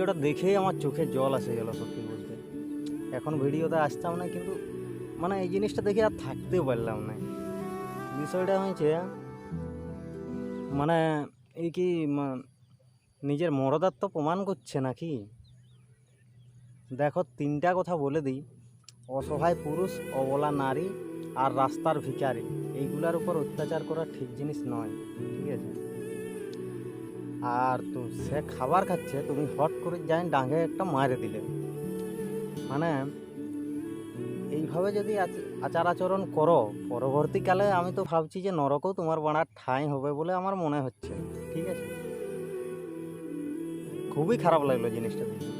ভিডিওটা দেখেই আমার চোখে জল এসে গেল সত্যি বলতে। এখন ভিডিওতে আসতাম না, কিন্তু মানে এই জিনিসটা দেখে আর থাকতেও পারলাম না। বিষয়টা হয়েছে মানে এই কি নিজের মর্যাদার তো প্রমাণ করছে নাকি। দেখো, তিনটা কথা বলে দিই: অসহায় পুরুষ, অবলা নারী আর রাস্তার ভিখারি, এইগুলার উপর অত্যাচার করা ঠিক জিনিস নয়, ঠিক আছে? আর তো সে খাবার খাচ্ছে, তুমি হট করে যাই ডাঙে একটা মারে দিলে, মানে এইভাবে যদি আচার আচরণ করো, পরবর্তীকালে আমি তো ভাবছি যে নরকও তোমার বাড়ার ঠাঁই হবে বলে আমার মনে হচ্ছে, ঠিক আছে? খুবই খারাপ লাগলো জিনিসটা দেখে।